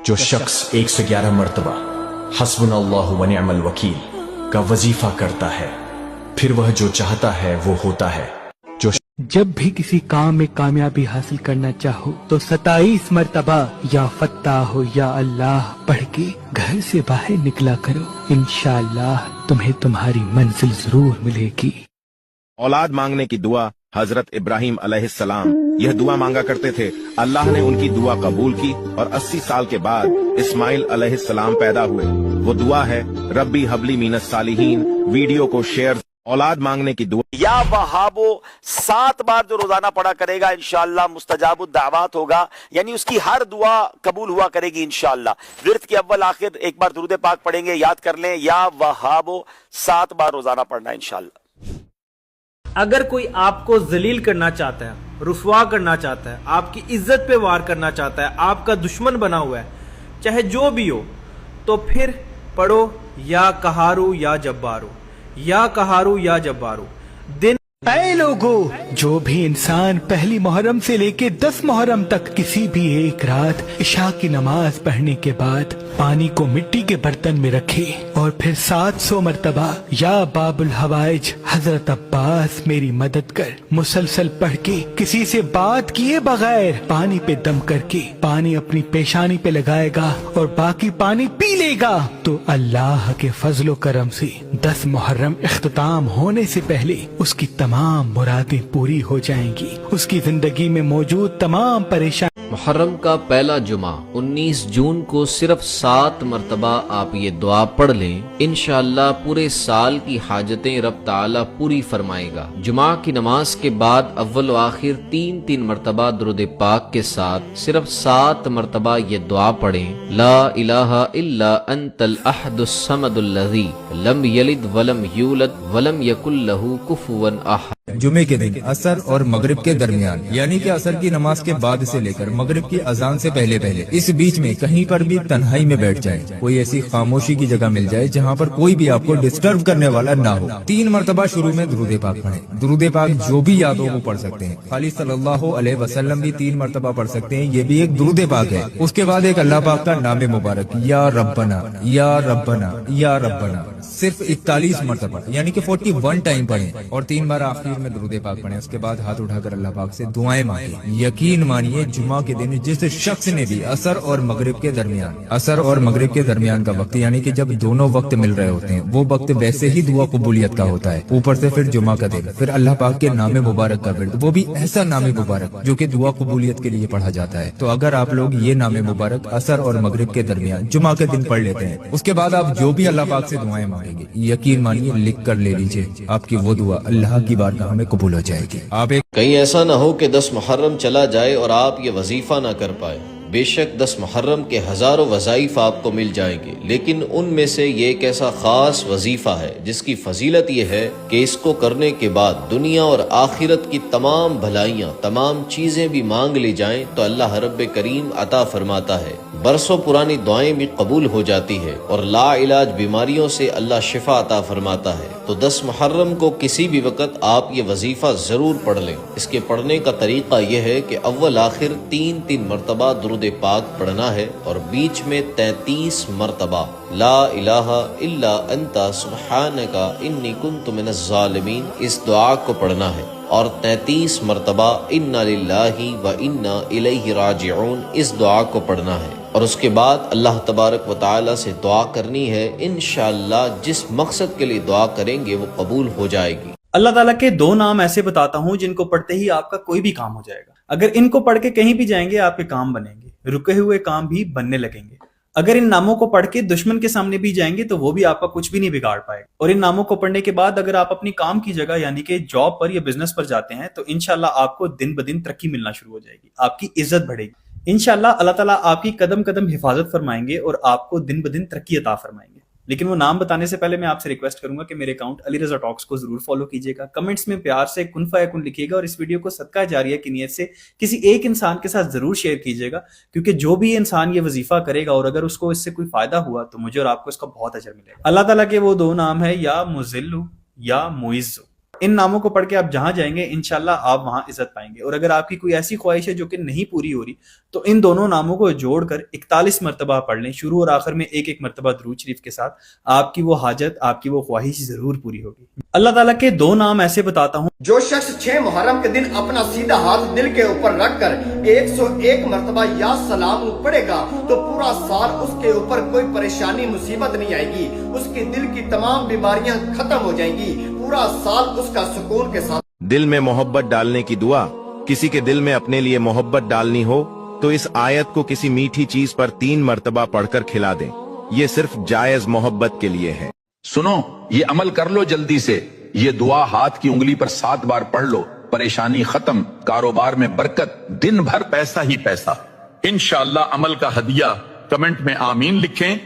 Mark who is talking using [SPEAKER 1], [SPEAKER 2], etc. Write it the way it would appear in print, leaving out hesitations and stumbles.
[SPEAKER 1] جو شخص 111 مرتبہ حسبنا و نعم الوکیل کا وظیفہ کرتا ہے، پھر وہ جو چاہتا ہے وہ ہوتا ہے۔
[SPEAKER 2] جب بھی کسی کام میں کامیابی حاصل کرنا چاہو تو 27 مرتبہ یا فتح ہو یا اللہ پڑھ کے گھر سے باہر نکلا کرو، انشاءاللہ تمہیں تمہاری منزل ضرور ملے گی۔
[SPEAKER 3] اولاد مانگنے کی دعا حضرت ابراہیم علیہ السلام یہ دعا مانگا کرتے تھے، اللہ نے ان کی دعا قبول کی اور 80 سال کے بعد اسماعیل علیہ السلام پیدا ہوئے۔ وہ دعا ہے ربی حبلی من الصالحین۔ ویڈیو کو شیئر۔ اولاد مانگنے کی دعا
[SPEAKER 4] یا وہابو 7 بار جو روزانہ پڑھا کرے گا انشاءاللہ مستجاب الدعوات ہوگا، یعنی اس کی ہر دعا قبول ہوا کرے گی انشاءاللہ۔ ورد کے اول آخر ایک بار درود پاک پڑھیں گے، یاد کر لیں یا وہابو 7 بار روزانہ پڑھنا انشاءاللہ۔
[SPEAKER 5] اگر کوئی آپ کو ذلیل کرنا چاہتا ہے، رسوا کرنا چاہتا ہے، آپ کی عزت پہ وار کرنا چاہتا ہے، آپ کا دشمن بنا ہوا ہے، چاہے جو بھی ہو، تو پھر پڑھو یا قہارو یا جبارو، یا قہارو یا جبارو۔ دن
[SPEAKER 2] اے لوگو، جو بھی انسان پہلی محرم سے لے کے 10 محرم تک کسی بھی ایک رات عشاء کی نماز پڑھنے کے بعد پانی کو مٹی کے برتن میں رکھے اور پھر 700 مرتبہ یا باب الحوائج حضرت عباس میری مدد کر مسلسل پڑھ کے کسی سے بات کیے بغیر پانی پہ دم کر کے پانی اپنی پیشانی پہ لگائے گا اور باقی پانی پی لے گا، تو اللہ کے فضل و کرم سے 10 محرم اختتام ہونے سے پہلے اس کی تمام مرادیں پوری ہو جائیں گی، اس کی زندگی میں موجود تمام پریشانی۔
[SPEAKER 6] محرم کا پہلا جمعہ 19 جون کو صرف 7 مرتبہ آپ یہ دعا پڑھ لیں، انشاءاللہ پورے سال کی حاجتیں رب تعالیٰ پوری فرمائے گا۔ جمعہ کی نماز کے بعد اول و آخر 3 مرتبہ درود پاک کے ساتھ صرف 7 مرتبہ یہ دعا پڑھیں، لا الہ الا انت الاحد الصمد الذی لم یلد ولم یولد ولم یکن لہ کفوا احد۔
[SPEAKER 7] جمعے کے دن عصر اور مغرب کے درمیان، یعنی کہ عصر کی نماز کے بعد سے لے کر مغرب کی اذان سے پہلے اس بیچ میں کہیں پر بھی تنہائی میں بیٹھ جائیں، کوئی ایسی خاموشی کی جگہ مل جائے جہاں پر کوئی بھی آپ کو ڈسٹرب کرنے والا نہ ہو۔ 3 مرتبہ شروع میں درود پاک پڑھیں۔ درود پاک جو بھی یاد ہو وہ پڑھ سکتے ہیں، خالی صلی اللہ علیہ وسلم بھی 3 مرتبہ پڑھ سکتے ہیں، یہ بھی ایک درود پاک ہے۔ اس کے بعد ایک اللہ پاک کا نام مبارک یا ربنا یا ربنا یا ربنا صرف 41 مرتبہ یعنی کہ 41 ٹائم پڑھیں اور 3 بار آخر میں درود پاک پڑھیں۔ اس کے بعد ہاتھ اٹھا کر اللہ پاک سے دعائیں مانگیں۔ یقین مانیے جمعہ کے دن جس شخص نے بھی عصر اور مغرب کے درمیان کا وقت، یعنی کہ جب دونوں وقت مل رہے ہوتے ہیں، وہ وقت ویسے ہی دعا قبولیت کا ہوتا ہے، اوپر سے پھر جمعہ کا دن، پھر اللہ پاک کے نام مبارک کا ورد، وہ بھی ایسا نام مبارک جو کہ دعا قبولیت کے لیے پڑھا جاتا ہے۔ تو اگر آپ لوگ یہ نام مبارک عصر اور مغرب کے درمیان جمعہ کے دن پڑھ لیتے ہیں، اس کے بعد آپ جو بھی اللہ پاک سے دعائیں مانگیں گے، یقین مانیے لکھ کر لے لیجئے، آپ کی وہ دعا اللہ کی بارگاہ میں قبول ہو جائے گی۔ آپ
[SPEAKER 6] کہیں ایسا نہ ہو کہ 10 محرم چلا جائے اور آپ یہ وظیفہ نہ کر پائے۔ بے شک 10 محرم کے ہزاروں وظائف آپ کو مل جائیں گے، لیکن ان میں سے یہ ایک ایسا خاص وظیفہ ہے جس کی فضیلت یہ ہے کہ اس کو کرنے کے بعد دنیا اور آخرت کی تمام بھلائیاں، تمام چیزیں بھی مانگ لی جائیں تو اللہ رب کریم عطا فرماتا ہے، برسوں پرانی دعائیں بھی قبول ہو جاتی ہے اور لا علاج بیماریوں سے اللہ شفا عطا فرماتا ہے۔ تو 10 محرم کو کسی بھی وقت آپ یہ وظیفہ ضرور پڑھ لیں۔ اس کے پڑھنے کا طریقہ یہ ہے کہ اول آخر 3 مرتبہ درود پاک پڑھنا ہے اور بیچ میں 33 مرتبہ لا الہ الا انت سبحانک انی کنت من الظالمین اس دعا کو پڑھنا ہے، اور 33 مرتبہ انا للہ و انا الیہ راجعون اس دعا کو پڑھنا ہے، اور اس کے بعد اللہ تبارک و تعالی سے دعا کرنی ہے، انشاءاللہ جس مقصد کے لیے دعا کریں گے وہ قبول ہو جائے گی۔
[SPEAKER 5] اللہ تعالیٰ کے 2 نام ایسے بتاتا ہوں جن کو پڑھتے ہی آپ کا کوئی بھی کام ہو جائے گا۔ اگر ان کو پڑھ کے کہیں بھی جائیں گے آپ کے کام بنیں گے، رکے ہوئے کام بھی بننے لگیں گے۔ اگر ان ناموں کو پڑھ کے دشمن کے سامنے بھی جائیں گے تو وہ بھی آپ کا کچھ بھی نہیں بگاڑ پائے گا۔ اور ان ناموں کو پڑھنے کے بعد اگر آپ اپنی کام کی جگہ یعنی کہ جاب پر یا بزنس پر جاتے ہیں تو انشاءاللہ آپ کو دن بدن ترقی ملنا شروع ہو جائے گی، آپ کی عزت بڑھے گی۔ انشاءاللہ اللہ تعالیٰ آپ کی قدم قدم حفاظت فرمائیں گے اور آپ کو دن بدن ترقی عطا فرمائیں گے۔ لیکن وہ نام بتانے سے پہلے میں آپ سے ریکویسٹ کروں گا کہ میرے اکاؤنٹ علی رضا ٹاکس کو ضرور فالو کیجیے گا، کمنٹس میں پیار سے کن فیکن لکھیے گا، اور اس ویڈیو کو صدقہ جاریہ کی نیت سے کسی ایک انسان کے ساتھ ضرور شیئر کیجیے گا، کیونکہ جو بھی انسان یہ وظیفہ کرے گا اور اگر اس کو اس سے کوئی فائدہ ہوا تو مجھے اور آپ کو اس کا بہت اجر ملے گا۔ اللہ تعالیٰ کے وہ 2 نام ہیں، یا مذل یا معز۔ ان ناموں کو پڑھ کے آپ جہاں جائیں گے انشاءاللہ آپ وہاں عزت پائیں گے. اور اگر آپ کی کوئی ایسی خواہش ہے جو کہ نہیں پوری ہو رہی تو ان دونوں ناموں کو جوڑ کر 41 مرتبہ پڑھ لیں, شروع اور آخر میں ایک ایک مرتبہ درود شریف کے ساتھ. آپ کی وہ حاجت, آپ کی وہ خواہش ضرور پوری ہوگی. اللہ تعالیٰ کے 2 نام ایسے بتاتا ہوں.
[SPEAKER 8] جو شخص 6 محرم کے دن اپنا سیدھا ہاتھ دل کے اوپر رکھ کر 101 مرتبہ یا سلام پڑھے گا تو پورا سال اس کے اوپر کوئی پریشانی مصیبت نہیں آئے گی, اس کی دل کی تمام بیماریاں ختم ہو جائیں گی, پورا سال اس کا سکون کے ساتھ.
[SPEAKER 3] دل میں محبت ڈالنے کی دعا. کسی کے دل میں اپنے لیے محبت ڈالنی ہو تو اس آیت کو کسی میٹھی چیز پر 3 مرتبہ پڑھ کر کھلا دیں. یہ صرف جائز محبت کے لیے ہے.
[SPEAKER 9] سنو, یہ عمل کر لو جلدی سے. یہ دعا ہاتھ کی انگلی پر 7 بار پڑھ لو, پریشانی ختم, کاروبار میں برکت, دن بھر پیسہ ہی پیسہ. انشاءاللہ عمل کا ہدیہ کمنٹ میں آمین لکھیں.